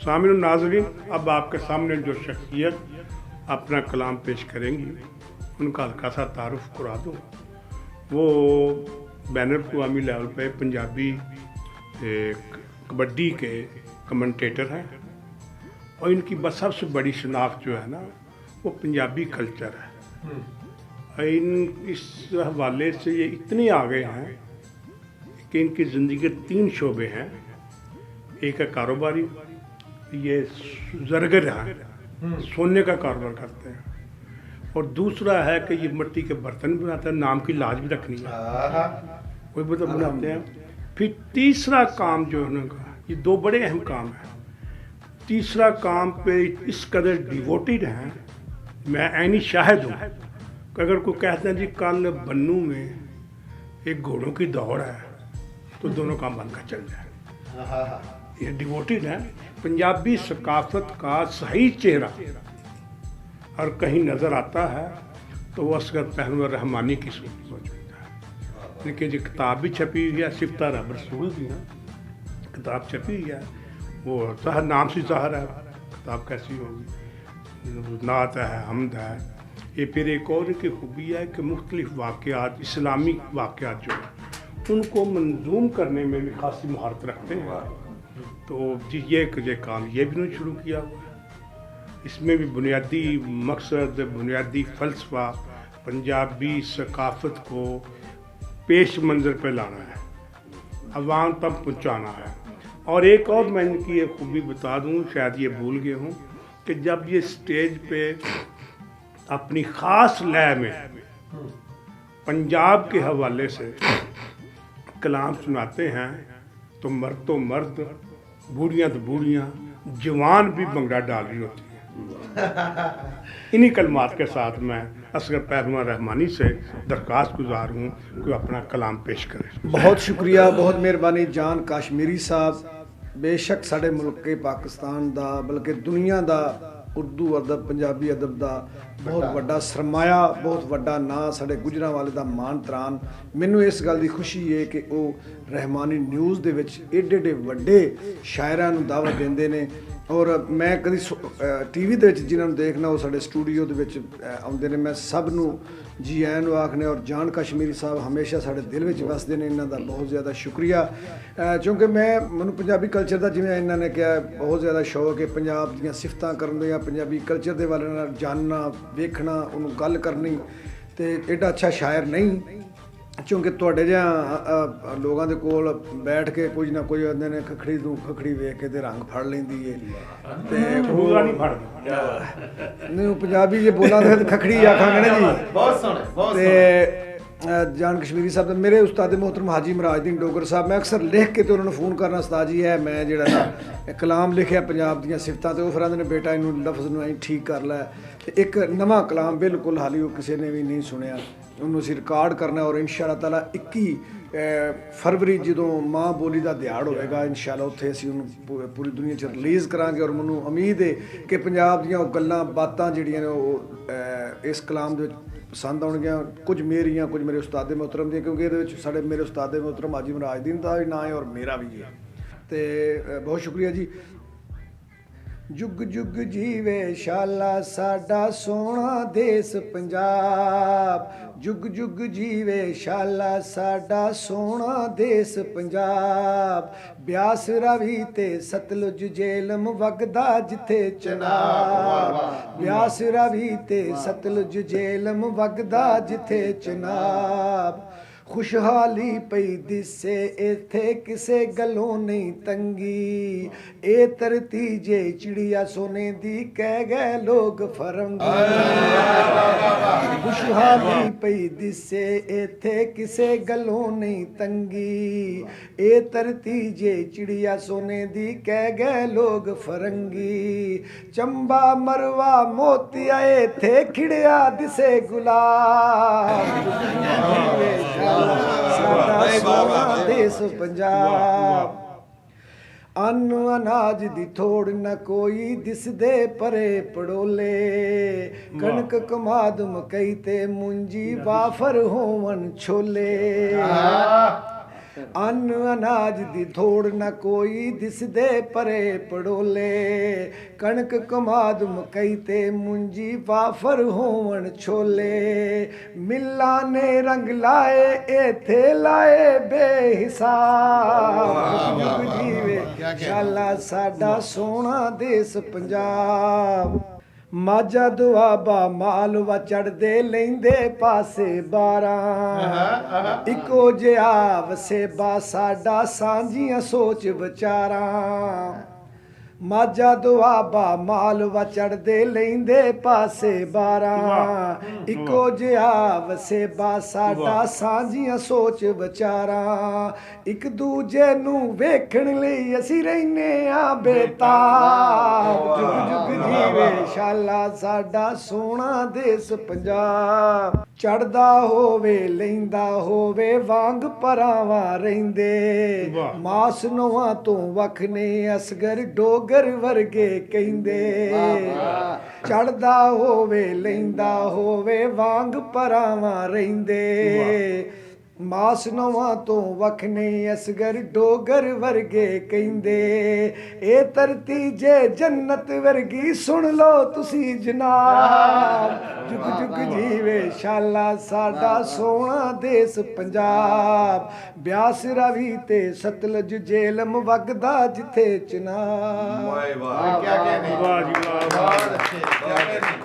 सामिन नाज़रीन, अब आपके सामने जो शख्सियत अपना कलाम पेश करेंगी उनका हल्का सा तारुफ करा दूँ। वो बैनर अक़वामी लेवल पे पंजाबी कबड्डी के कमेंटेटर हैं और इनकी बस सबसे बड़ी शनाख्त जो है ना वो पंजाबी कल्चर है। इस हवाले से ये इतने आगे हैं कि इनकी ज़िंदगी के 3 शोबे हैं। एक है कारोबारी, ये ज़रगर हैं, सोने का कारोबार करते हैं, और दूसरा है कि ये मिट्टी के बर्तन बनाते हैं, नाम की लाज भी रखनी है, कोई बर्तन बनाते हैं। फिर तीसरा काम जो है उनका, ये 2 बड़े अहम काम हैं। तीसरा काम पे इस कदर डिवोटेड हैं, मैं ऐनी शाहिद हूँ कि अगर कोई कहते हैं जी कल बन्नू में एक घोड़ों की दौड़ है तो दोनों काम बंद कर चल जाए। ये डिवोटेड है। पंजाबी सकाफत का सही चेहरा और कहीं नज़र आता है तो वो असगर पहलवान रहमानी की सूरत मौजूद है। लेकिन जो किताब भी छपी हुई है, सिफ्ता रब रसूल की ना किताब छपी हुई है, वो ज़ाहिर नाम से ज़ाहिर है किताब कैसी होगी, नात है, हमद है। ये फिर एक और की खूबी है कि मुख्तलिफ वाक़यात, इस्लामी वाक़यात जो है उनको मंजूम करने में भी खासी महारत रखते हैं। तो जी ये काम ये भी उन्होंने शुरू किया हुआ है। इसमें भी बुनियादी मकसद, बुनियादी फ़लसफ़ा पंजाबी सकाफ़त को पेश मंज़र पे लाना है, अवाम तक पहुँचाना है। और एक और मैं इनकी एक खूबी बता दूँ, शायद ये भूल गए हूँ, कि जब ये स्टेज पे अपनी ख़ास लय में पंजाब के हवाले से कलाम सुनाते हैं तो मर्द, बूढ़ियाँ तो बूढ़ियाँ, जवान भी भंगड़ा डाल रही होती है। इन्हीं कलमात के साथ मैं असगर पहलवान रहमानी से दरख्वास्त गुजार हूँ कि अपना कलाम पेश करें। बहुत शुक्रिया, बहुत मेहरबानी जान काश्मीरी साहब। बेशक साढ़े मुल्क के पाकिस्तान दा बल्कि दुनिया दा उर्दू अदब, पंजाबी अदब दा बहुत वड्डा सरमाया, बहुत वड्डा नां साढ़े गुजरांवाले दा मान तरान। मैनू इस गल दी खुशी है कि वो रहमानी न्यूज़ दे विच एडे एडे वड्डे शायरां नूं दावत देंदे ने। और मैं कभी टीवी दे विच जिन्हां नूं देखना वो साढ़े स्टूडियो दे विच आउंदे ने। मैं सब नूं जी आयां नूं आखने, और जान कश्मीरी साहब हमेशा साढ़े दिल विच वसदे ने, इन्हां दा बहुत ज़्यादा शुक्रिया। क्योंकि मैनूं पंजाबी कल्चर दा जिवें इन्हां ने कहा बहुत ज़्यादा शौक है, पंजाब दीयां सिफतां करन दा, पंजाबी कल्चर दे बारे नाल जानना, वेखना, उन्होंने गल करनी। तो एडा अच्छा शायर नहीं, क्योंकि तुहाडे जिहा लोगों के कोल बैठ के कुछ ना कुछ आंदे ने खखड़ी तू खखड़ी वेख के ते रंग फड़ लैंदी है। नहीं पंजाबी जे बोला तो खखड़ी आखांगे ना जी। बहुत सोहने। जान कश्मीरी साहब मेरे उस्ताद मोहतरम हाजी मराजुद्दीन डोगर साहब, मैं अक्सर लिख के तो उन्होंने फ़ोन करना, उस्ताद जी है मैं जो ना कलाम लिखिया पंजाब दीयां सिफतां, तो फिर आंदे ने बेटा इनू लफ्ज़ नूं ठीक कर लै। एक नवा कलाम बिल्कुल हाली वो किसी ने भी नहीं सुनिया, उन्होंने असीं रिकॉर्ड करना। और इंशाअल्लाह ताला 21 फरवरी जो माँ बोली का दिहाड़ होएगा, इंशाअल्लाह उत्थे असीं उन्होंने पूरी दुनिया च रिलीज़ करांगे। और मैनूं उम्मीद है कि पंजाब दीयां गल्लां बातां जिहड़ियां ने वो इस कलाम दे पसंद आउणगियां, कुछ मेरियां कुछ मेरे उस्ताद मोहतरम दी, क्योंकि ये साढ़े मेरे उस्ताद मोहतरम हाजी मराजुद्दीन का भी नाम है और मेरा भी है। तो बहुत शुक्रिया जी। जुग जुग जीवे शाला साडा सोहना देश पंजाब, जुग जुग जीवे शाला साडा सोहना देश पंजाब। ब्यास रावी ते सतलुज जेलम वगदा जिथे चनाब, ब्यास रावी ते सतलुज जेलम वगदा जिथे चनाब। खुशहाली पई दिसे इथे किसे गलों नहीं तंगी, ए धरती जे चिड़िया सोने दी कह गए लोग फरंगी। खुशहाली पई दिसे इथे किसे गलों नहीं तंगी, ए धरती जे चिड़िया सोने दी कह गए लोग फरंगी। चंबा मरवा मोतिया इथे खिड़िया दिसे गुलाब, साडा सोहना देश पंजाब। अन्न अनाज दी थोड़ न कोई दिसदे परे पड़ोले, कणक कमाद मकई ते मुंजी वाफर होवन छोले। ਅੰਨ ਅਨਾਜ ਦੀ ਥੋੜ ਨਾ ਕੋਈ ਦਿਸਦੇ ਪਰੇ ਪੜੋਲੇ ਕਣਕ ਕਮਾਦ ਮਕਈ ਤੇ ਮੁੰਜੀ ਵਾਫਰ ਹੋਵਣ ਛੋਲੇ ਮਿੱਲਾਂ ਨੇ ਰੰਗ ਲਾਏ ਇਥੇ ਲਾਏ ਬੇਹਿਸਾਬ ਜੁਗ ਜੀਵੇ ਸ਼ਾਲਾ ਸਾਡਾ ਸੋਹਣਾ ਦੇਸ ਪੰਜਾਬ ਮਾਝਾ ਦੁਆਬਾ ਮਾਲਵਾ ਚੜਦੇ ਲੈਂਦੇ ਪਾਸੇ 12 ਇੱਕੋ ਜਿਹਾ ਵਸੇਬਾ ਸਾਡਾ ਸਾਂਝੀਆਂ ਸੋਚ ਵਿਚਾਰਾਂ ਮਾਝਾ ਦੁਆਬਾ ਮਾਲਵਾ ਚੜਦੇ ਲੈਂਦੇ ਪਾਸੇ 12 ਇੱਕੋ ਜਿਹਾ ਵਸੇਬਾ ਸਾਡਾ ਸਾਂਝੀਆਂ ਸੋਚ ਵਿਚਾਰਾਂ ਇੱਕ ਦੂਜੇ ਨੂੰ ਵੇਖਣ ਲਈ ਅਸੀਂ ਰਹਿੰਦੇ ਆ ਬੇਤਾਬ ਜੁਗ ਜੁਗ ਜੀਵੇ ਸ਼ਾਲਾ ਸਾਡਾ ਸੋਹਣਾ ਦੇਸ ਪੰਜਾਬ ਚੜਦਾ ਹੋਵੇ ਲੈਂਦਾ ਹੋਵੇ ਵਾਂਗ ਪਰਾਵਾਂ ਰਹਿੰਦੇ ਮਾਸ ਨੋਆਂ ਤੋਂ ਵੱਖ ਨੇ ਅਸਗਰ ਡੋਗਰ ਵਰਗੇ ਕਹਿੰਦੇ ਚੜਦਾ ਹੋਵੇ ਲੈਂਦਾ ਹੋਵੇ ਵਾਂਗ ਪਰਾਵਾਂ ਰਹਿੰਦੇ ਮਾਸ ਨਵਾਂ ਤੋਂ ਵੱਖ ਨਹੀਂ ਅਸਗਰ ਡੋਗਰ ਵਰਗੇ ਕਹਿੰਦੇ ਇਹ ਧਰਤੀ ਜੇ ਜੰਨਤ ਵਰਗੀ ਸੁਣ ਲਓ ਤੁਸੀਂ ਜਨਾਬ ਜੁਗ ਜੁਗ ਜੀਵੇ ਸ਼ਾਲਾ ਸਾਡਾ ਸੋਹਣਾ ਦੇਸ ਪੰਜਾਬ ਬਿਆਸ ਰਾਵੀ ਤੇ ਸਤਲੁਜ ਜੇਲਮ ਵਗਦਾ ਜਿੱਥੇ ਚਨਾਬ ਵਾਹ ਵਾਹ ਕੀ ਕਹਿੰਦੇ ਵਾਹ ਜੀ ਵਾਹ